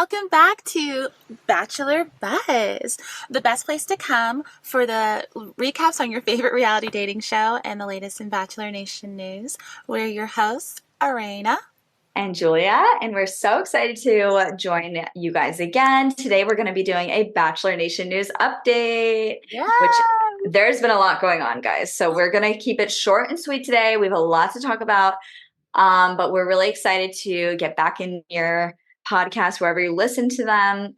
welcome back to Bachelor Buzz, the best place to come for the recaps on your favorite reality dating show and the latest in Bachelor Nation news. We're your hosts, Arena and Julia, and we're so excited to join you guys again. Today, we're going to be doing a Bachelor Nation news update, which there's been a lot going on, guys. So we're going to keep it short and sweet today. We have a lot to talk about, but we're really excited to get back in your podcast wherever you listen to them.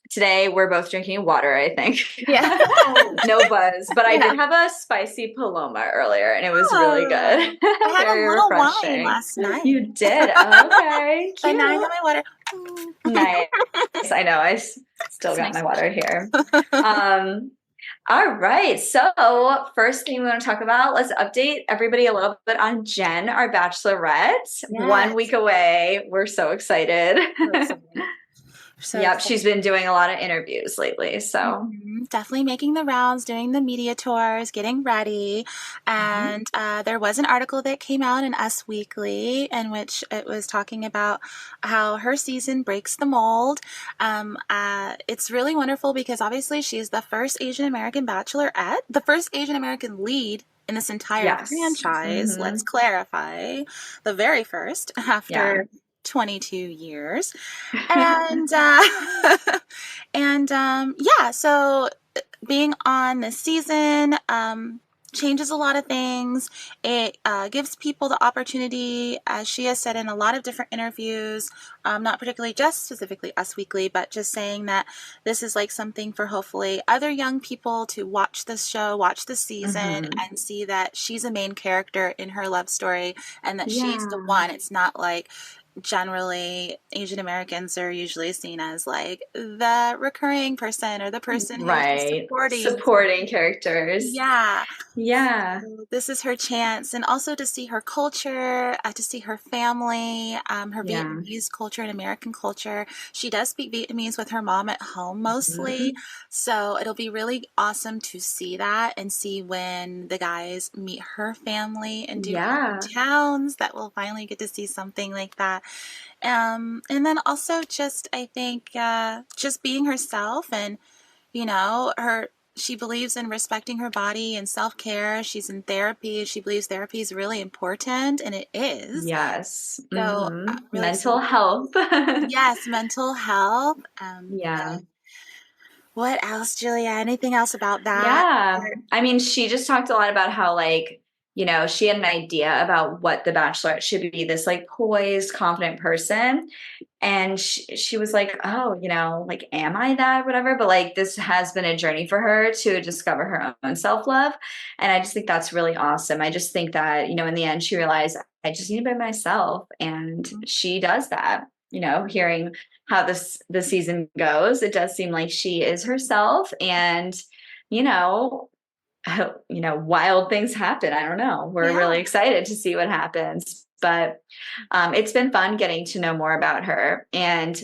Today, we're both drinking water, I think. Yeah. No buzz, but I did have a spicy Paloma earlier, and it was really good. I had Very a little refreshing. wine last night. You did? Okay. But now I have my water. Nice. I know. I still got my water here. All right. So first thing we want to talk about, let's update everybody a little bit on Jenn, our Bachelorette. Yes. 1 week away. We're so excited. Yep, she's been doing a lot of interviews lately, so definitely making the rounds, doing the media tours, getting ready. And there was an article that came out in Us Weekly in which it was talking about how her season breaks the mold. It's really wonderful because obviously she's the first Asian American Bachelorette, the first Asian American lead in this entire franchise. Let's clarify, the very first after 22 years. And so being on this season changes a lot of things. It gives people the opportunity, as she has said in a lot of different interviews, not particularly just specifically Us Weekly, but just saying that this is like something for hopefully other young people to watch this show, watch the season, and see that she's a main character in her love story and that she's the one. It's not like generally Asian Americans are usually seen as like the recurring person or the person who's supporting characters. So this is her chance, and also to see her culture, to see her family, her Vietnamese culture and American culture. She does speak Vietnamese with her mom at home mostly, so it'll be really awesome to see that and see when the guys meet her family and do towns that we'll finally get to see something like that. And then also just, I think, just being herself and, you know, she believes in respecting her body and self-care. She's in therapy. She believes therapy is really important, and it is. Yes. So really mental health. Yes, mental health. What else, Julia? Anything else about that? Yeah. I mean, she just talked a lot about how, like, you know, she had an idea about what the Bachelorette should be, this like poised, confident person. And she was like, oh, you know, like, am I that, whatever? But like, this has been a journey for her to discover her own self-love. And I just think that's really awesome. I just think that, you know, in the end, she realized I just need to be myself. And she does that, you know, hearing how the season goes. It does seem like she is herself, and, you know, wild things happen. I don't know. We're really excited to see what happens, but it's been fun getting to know more about her. And,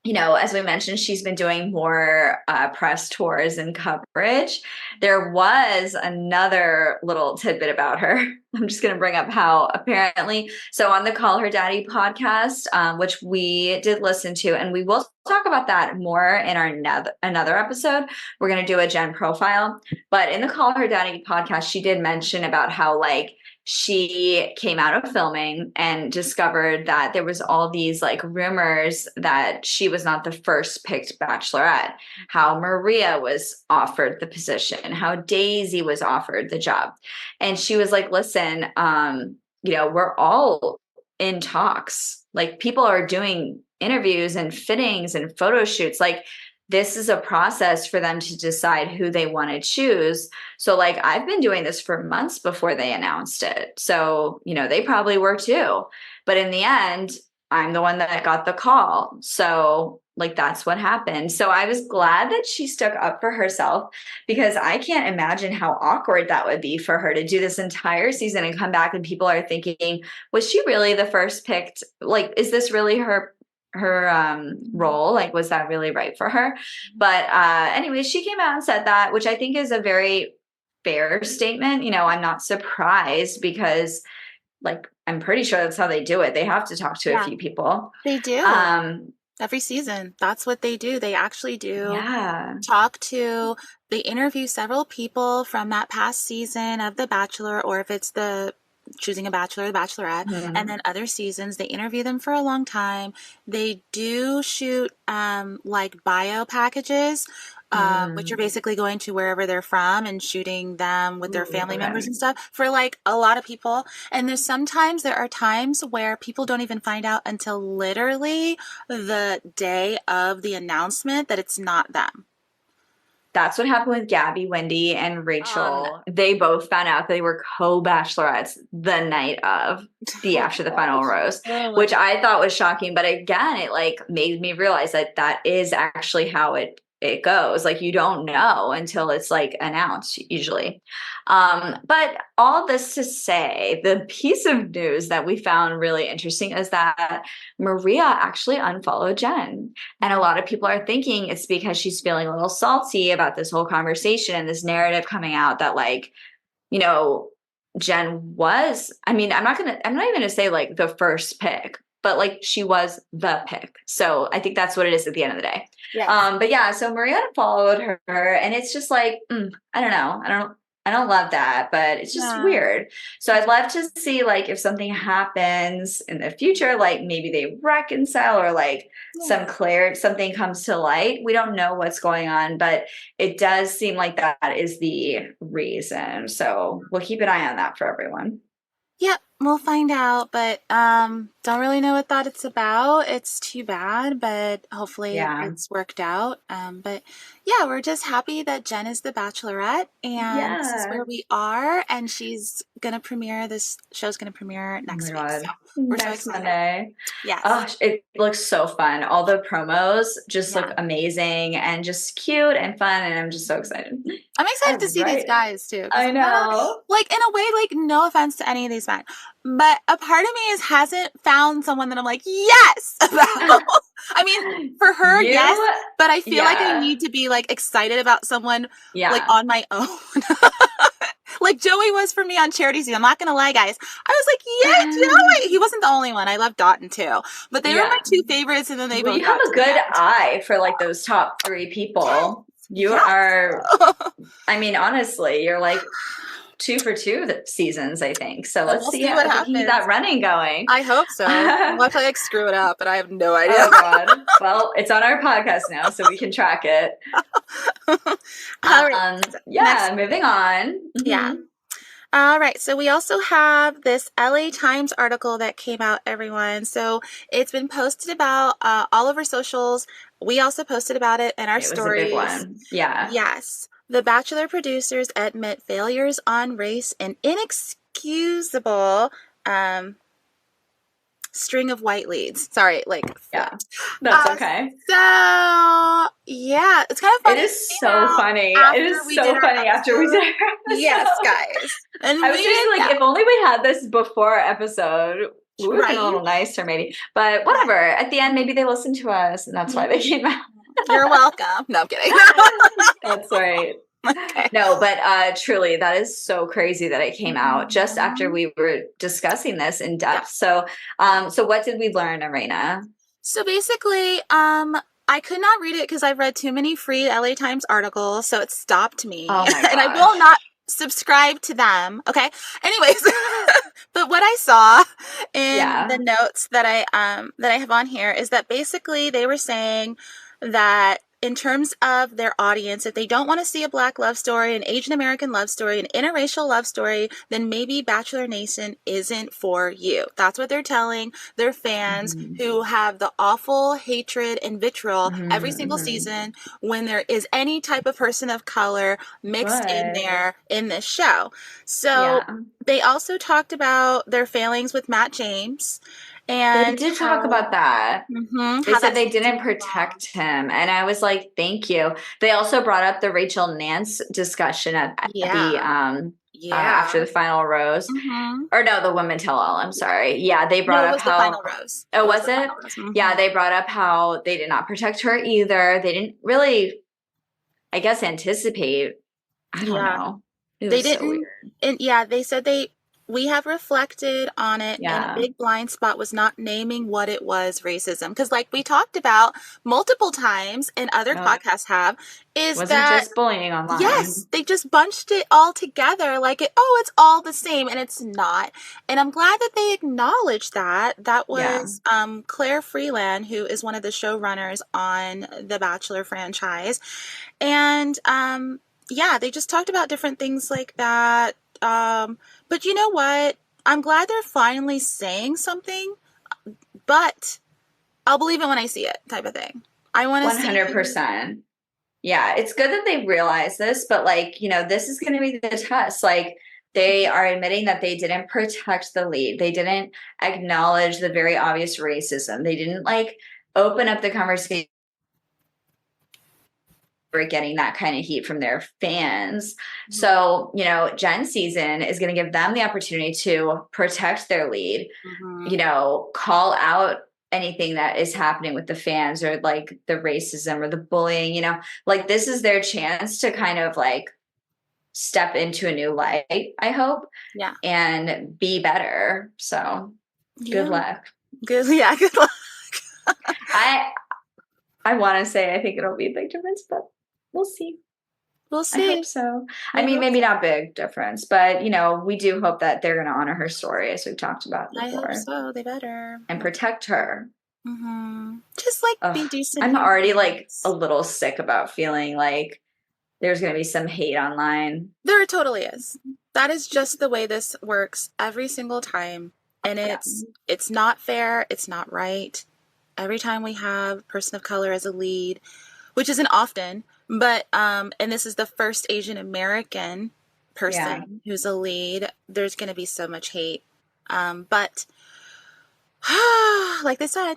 you know, as we mentioned, she's been doing more press tours and coverage. There was another little tidbit about her. I'm just going to bring up how apparently, so on the Call Her Daddy podcast, which we did listen to, and we will talk about that more in our another episode. We're going to do a Jenn profile, but in the Call Her Daddy podcast, she did mention about how, like, she came out of filming and discovered that there was all these like rumors that she was not the first picked Bachelorette, how Maria was offered the position, how Daisy was offered the job. And she was like, listen, you know, we're all in talks. Like, people are doing interviews and fittings and photo shoots. Like, this is a process for them to decide who they want to choose. So, like, I've been doing this for months before they announced it. So, you know, they probably were too. But in the end, I'm the one that got the call. So, like, that's what happened. So I was glad that she stuck up for herself, because I can't imagine how awkward that would be for her to do this entire season and come back and people are thinking, was she really the first picked? Like, is this really her role? Like, was that really right for her? But anyway, she came out and said that, which I think is a very fair statement. You know, I'm not surprised, because, like, I'm pretty sure that's how they do it. They have to talk to a few people. They do. Every season. That's what they do. They actually do Yeah. they interview several people from that past season of The Bachelor, or if it's the choosing a bachelor or the bachelorette, and then other seasons, they interview them for a long time. They do shoot like bio packages, which are basically going to wherever they're from and shooting them with their family members and stuff for like a lot of people. And there are times where people don't even find out until literally the day of the announcement that it's not them. That's what happened with Gabby, Wendy, and Rachel. They both found out they were co-bachelorettes the night of after the final rose, which I thought was shocking. But again, it like made me realize that that is actually how it goes. Like you don't know until it's like announced usually. But all this to say, the piece of news that we found really interesting is that Maria actually unfollowed Jenn. And a lot of people are thinking it's because she's feeling a little salty about this whole conversation and this narrative coming out that like, you know, Jenn was, I mean, I'm not even gonna say like the first pick, but like she was the pick. So I think that's what it is at the end of the day. Yes. But yeah, so Maria followed her and it's just like, I don't know. I don't love that, but it's just weird. So I'd love to see like if something happens in the future, like maybe they reconcile or like something comes to light. We don't know what's going on, but it does seem like that is the reason. So we'll keep an eye on that for everyone. Yep, we'll find out, but don't really know what that it's about. It's too bad, but hopefully it's worked out. But yeah, we're just happy that Jenn is the Bachelorette, and this is where we are, and this show's gonna premiere next week. So we're next Monday. Yes. Oh, it looks so fun. All the promos just look amazing and just cute and fun, and I'm just so excited. I'm excited to see these guys too. I know. Like in a way, like no offense to any of these men, but a part of me hasn't found someone that I'm like, yes, about. I mean, for her, yes, but I feel like I need to be like excited about someone like on my own. Like Joey was for me on Charity Season. I'm not gonna lie, guys. I was like, yeah, Joey. He wasn't the only one. I love Dotton too, but they were my two favorites, and then they both. You have a good eye for like those top 3 people. You are. I mean, honestly, you're like 2 for 2 seasons, I think. So let's see what happens. Keep that running going. I hope so. I'll have to like screw it up, but I have no idea. Oh God. Well, it's on our podcast now, so we can track it. All right. Moving on. Yeah. All right. So we also have this LA Times article that came out, everyone. So it's been posted about all over socials. We also posted about it in our stories. It was a big one. Yeah. Yes. The Bachelor producers admit failures on race and inexcusable string of white leads. Sorry, like that's okay. So yeah, it's kind of funny. It is so funny. It is so funny after we did our episode. Yes, guys. And I was just like, if only we had this before our episode, we would have been a little nicer, maybe. But whatever. At the end, maybe they listened to us, and that's why they came out. You're welcome. No, I'm kidding. That's right. Okay. No, but truly, that is so crazy that it came out just after we were discussing this in depth. Yeah. So what did we learn, Arena? So basically, I could not read it because I've read too many free LA Times articles, so it stopped me. Oh my gosh. And I will not subscribe to them. Okay. Anyways, but what I saw in the notes that I have on here is that basically they were saying that in terms of their audience, if they don't want to see a Black love story, an Asian American love story, an interracial love story, then maybe Bachelor Nation isn't for you. That's what they're telling their fans who have the awful hatred and vitriol every single season when there is any type of person of color mixed in there in this show. So they also talked about their failings with Matt James. And they did talk about that. They said they didn't protect him. And I was like, thank you. They also brought up the Rachel Nance discussion at the after the final rose. Or no, the women tell all. I'm sorry. Yeah, they brought up how the final rose. Oh, was it? Yeah, they brought up how they did not protect her either. They didn't really, I guess, anticipate. I don't know. They didn't. So and they said we have reflected on it, and a Yeah. big blind spot was not naming what it was racism. Because, like we talked about multiple times, and other No, it podcasts have, is wasn't that just bullying yes, online. they just bunched it all together like it's all the same, and it's not. And I'm glad that they acknowledged that. That Yeah. was Claire Freeland, who is one of the showrunners on the Bachelor franchise. And yeah, they just talked about different things like that. But you know what? I'm glad they're finally saying something, but I'll believe it when I see it, type of thing. I want to see. 100%. Yeah, it's good that they realize this, but like, this is going to be the test. Like, they are admitting that they didn't protect the lead. They didn't acknowledge the very obvious racism. They didn't like open up the conversation. Were getting that kind of heat from their fans. So, Jen's season is going to give them the opportunity to protect their lead, Mm-hmm. call out anything that is happening with the fans or like the racism or the bullying, like this is their chance to kind of like step into a new light, I hope, Yeah. and be better. So good Yeah. luck. Good. Yeah. Good luck. I want to say I think it'll be a big difference, but we'll see. We'll I see. hope so. We I mean, hope maybe so. not big difference, but we do hope that they're going to honor her story as we've talked about I hope before so. They better. and protect her. Mm-hmm. Just like Ugh, be decent I'm already like a humans. little sick about feeling like there's going to be some hate online. There totally is. That is just the way this works every single time. And Yeah. it's not fair. It's not right. Every time we have a person of color as a lead, which isn't often, but and this is the first Asian American person who's a lead, there's going to be so much hate. But like they said,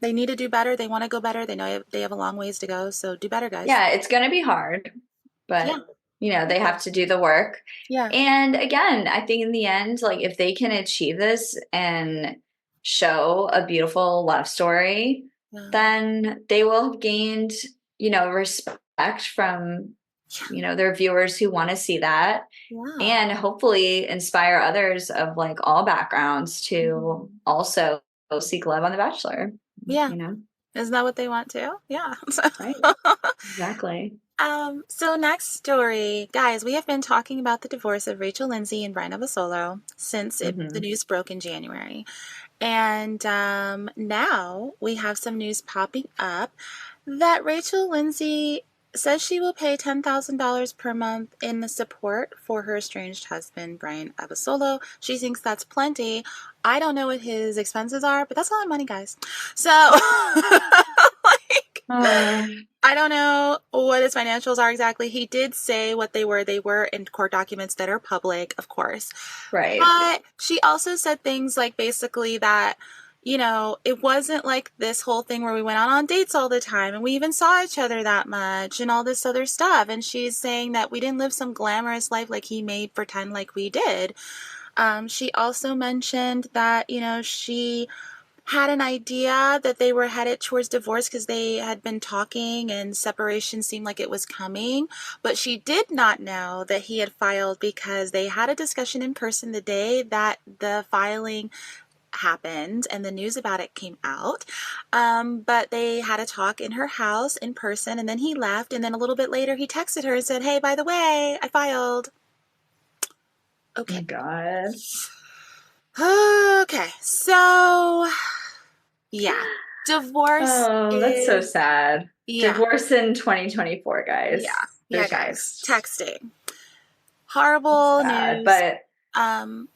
they need to do better. They want to go better. They know they have a long ways to go. So do better, guys. Yeah, it's going to be hard, Yeah. but they have to do the work. Yeah. And again, I think in the end, like if they can achieve this and show a beautiful love story, Yeah. then they will have gained, respect from, their viewers who want to see that. Yeah. And hopefully inspire others of like all backgrounds to also seek love on The Bachelor. Yeah. Isn't that what they want to? Yeah. Right. Exactly. So next story, guys, we have been talking about the divorce of Rachel Lindsay and Brian Abasolo since the news broke in January. And now we have some news popping up that Rachel Lindsay says she will pay $10,000 per month in the support for her estranged husband, Brian Abasolo. She thinks that's plenty. I don't know what his expenses are, but that's a lot of money, guys. So, I don't know what his financials are exactly. He did say what they were. They were in court documents that are public, of course. Right. But she also said things like basically that, it wasn't like this whole thing where we went out on dates all the time and we even saw each other that much and all this other stuff. And she's saying that we didn't live some glamorous life like he made pretend like we did. She also mentioned that, she had an idea that they were headed towards divorce because they had been talking and separation seemed like it was coming. But she did not know that he had filed because they had a discussion in person the day that the filing happened and the news about it came out. But they had a talk in her house in person, and then he left, and then a little bit later he texted her and said, "Hey, by the way, I filed." Okay. Oh, God. Okay, so yeah, divorce. Oh, that's so sad. Yeah. Divorce in 2024, guys. Yeah, There's guys. Texting. Horrible news. But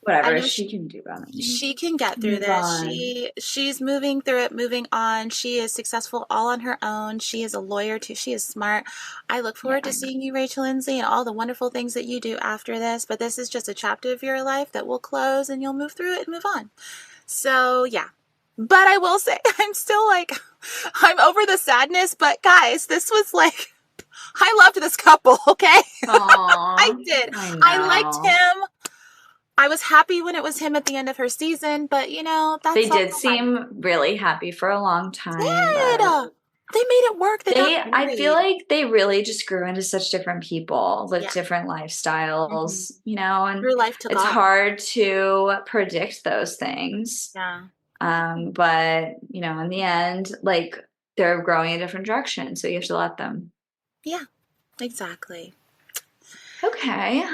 whatever, she she can do better. She can get through this. She's moving through it, moving on. She is successful all on her own. She is a lawyer too. She is smart. I look forward to seeing you, Rachel Lindsay, and all the wonderful things that you do after this. But this is just a chapter of your life that will close and you'll move through it and move on. So yeah. But I will say, I'm still like, I'm over the sadness. But guys, this was like, I loved this couple, okay? I did. I liked him. I was happy when it was him at the end of her season, but that's they did seem really happy for a long time. But They made it work. They got I feel married. like they really just grew into such different people with Yeah. different lifestyles, Mhm. you know, and Her life took it's off. hard to predict those things. Yeah. But you know, in the end, like they're growing in different directions, so you have to let them. Yeah, exactly. Okay.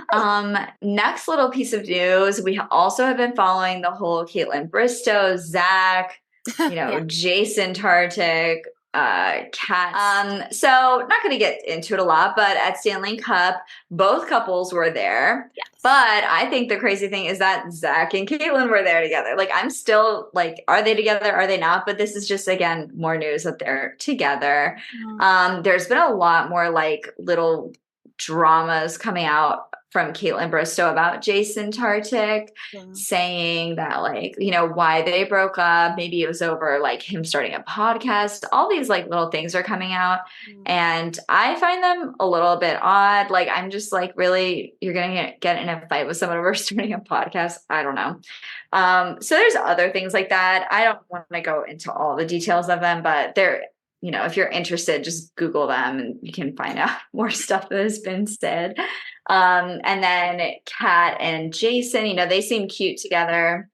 Next little piece of news. We also have been following the whole Kaitlyn Bristowe, Zach, you know, Yeah. Jason Tartik, Kat. So not gonna get into it a lot, but at Stanley Cup, both couples were there. Yes. But I think the crazy thing is that Zach and Kaitlyn were there together. Like I'm still like, are they together? Are they not? But this is just again more news that they're together. Mhm. There's been a lot more like little dramas coming out from Kaitlyn Bristowe about Jason Tartik, Yeah. saying that like, you know, why they broke up. Maybe it was over like him starting a podcast. All these like little things are coming out. Mm. And I find them a little bit odd. Like, I'm just like, really, you're going to get in a fight with someone over starting a podcast? I don't know. So there's other things like that. I don't want to go into all the details of them, but they're, you know, if you're interested, just Google them and you can find out more stuff that has been said. And then Kat and Jason, you know, they seem cute together,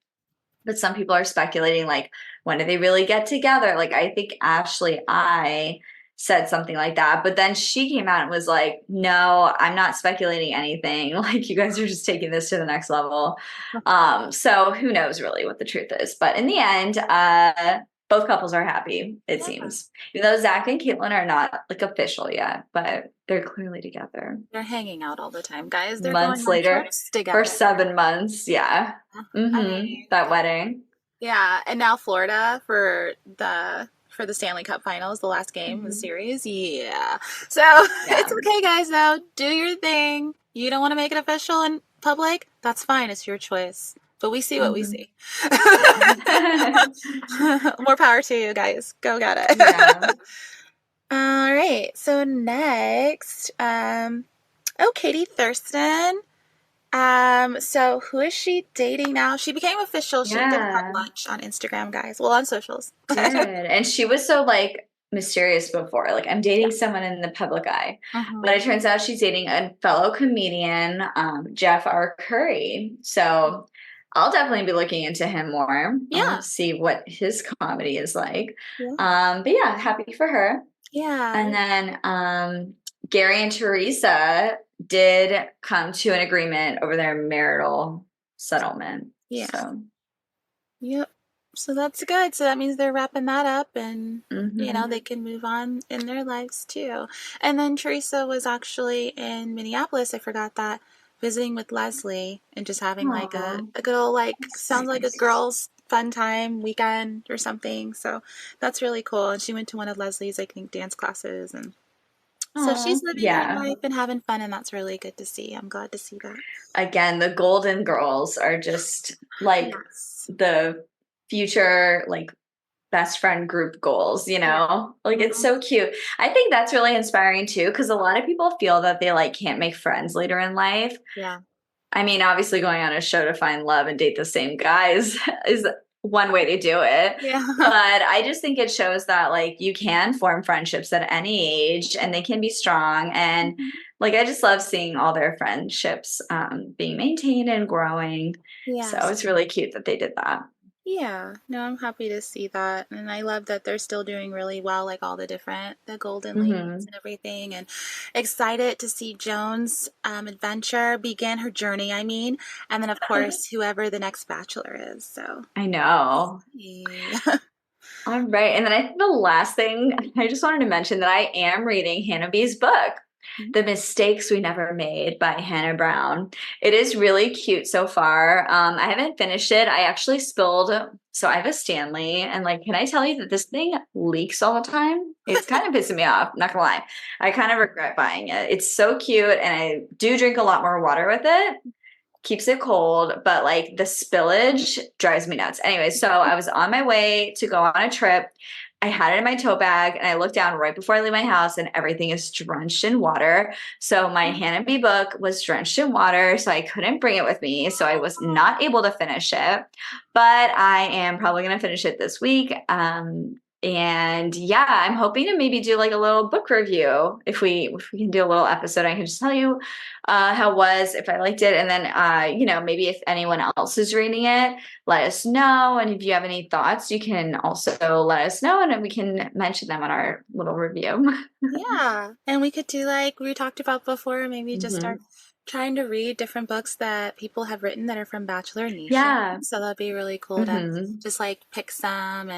but some people are speculating like, when do they really get together? Like, I think I said something like that, but then she came out and was like, no, I'm not speculating anything. Like, you guys are just taking this to the next level. So who knows really what the truth is, but in the end, both couples are happy, it Yeah. seems. Even though Zach and Kaitlyn are not like official yet, but they're clearly together. They're hanging out all the time, guys. They're going Months on later, trips for together. 7 months, yeah. I mean, That wedding. yeah, and now Florida for the Stanley Cup Finals, the last game of the series. Yeah. So Yeah. it's okay, guys, though. Do your thing. You don't want to make it official in public? That's fine. It's your choice. But we see what we see. More power to you guys. Go get it. Yeah. All right. So next, Katie Thurston. So who is she dating now? She became official. She did have Yeah. lunch on Instagram, guys. Well, on socials. Did. And she was so like mysterious before. Like, I'm dating someone in the public eye. But it turns out she's dating a fellow comedian, Jeff R. Curry. So I'll definitely be looking into him more. Yeah. See what his comedy is like. Yeah. But yeah, happy for her. Yeah. And then Gary and Teresa did come to an agreement over their marital settlement. Yeah. So. Yep. So that's good. So that means they're wrapping that up and, you know, they can move on in their lives too. And then Teresa was actually in Minneapolis. I forgot that. Visiting with Leslie and just having like a good old, like, sounds like a girl's fun time weekend or something. So that's really cool. And she went to one of Leslie's, I think, dance classes. And so she's living her life and having fun. And that's really good to see. I'm glad to see that. Again, the Golden Girls are just like the future, like, best friend group goals, you know? Like, it's so cute. I think that's really inspiring too, because a lot of people feel that they like can't make friends later in life. Yeah. I mean, obviously going on a show to find love and date the same guys is one way to do it. Yeah. But I just think it shows that like you can form friendships at any age and they can be strong. And like, I just love seeing all their friendships being maintained and growing. Yeah. So it's really cute that they did that. Yeah, no, I'm happy to see that. And I love that they're still doing really well, like all the Golden Ladies and everything. And excited to see Joan's adventure begin, her journey, I mean. And then, of course, whoever the next Bachelor is. So I know. yeah. All right. And then I think the last thing, I just wanted to mention that I am reading Hannah B's book, The Mistakes We Never Made by Hannah Brown. It is really cute so far. I haven't finished it. I actually spilled, so I have a Stanley, and like, can I tell you that this thing leaks all the time? It's kind of pissing me off, not gonna lie. I kind of regret buying it. It's so cute, and I do drink a lot more water with it. Keeps it cold, but like the spillage drives me nuts. Anyway, so I was on my way to go on a trip. I had it in my tote bag and I looked down right before I leave my house and everything is drenched in water. So my Hannah B book was drenched in water, so I couldn't bring it with me. So I was not able to finish it, but I am probably going to finish it this week. And yeah, I'm hoping to maybe do like a little book review. If we can do a little episode, I can just tell you how it was, if I liked it. And then maybe if anyone else is reading it, let us know. And if you have any thoughts, you can also let us know, and then we can mention them on our little review. Yeah. And we could do like we talked about before, maybe just start Hmm. trying to read different books that people have written that are from Bachelor Nation. Yeah. So that'd be really cool to Hmm. just like pick some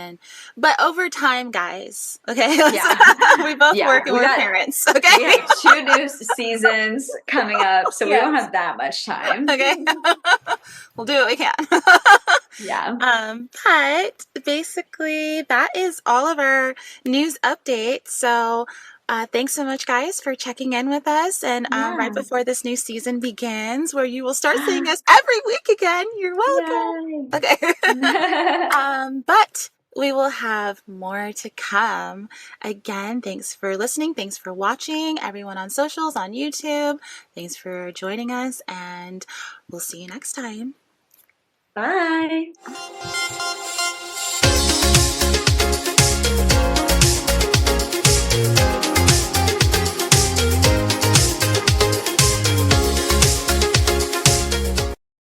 but over time, guys. Okay. Yeah. We both work Yeah. and we're parents. Okay. We have 2 new seasons coming up, so we don't Yes. have that much time. Okay. We'll do what we can. Yeah. But basically, that is all of our news updates. So, thanks so much, guys, for checking in with us. And right Yeah. before this new season begins, where you will start seeing us every week again, you're welcome. Yay. Okay. But we will have more to come. Again, thanks for listening. Thanks for watching. Everyone on socials, on YouTube. Thanks for joining us, and we'll see you next time. Bye.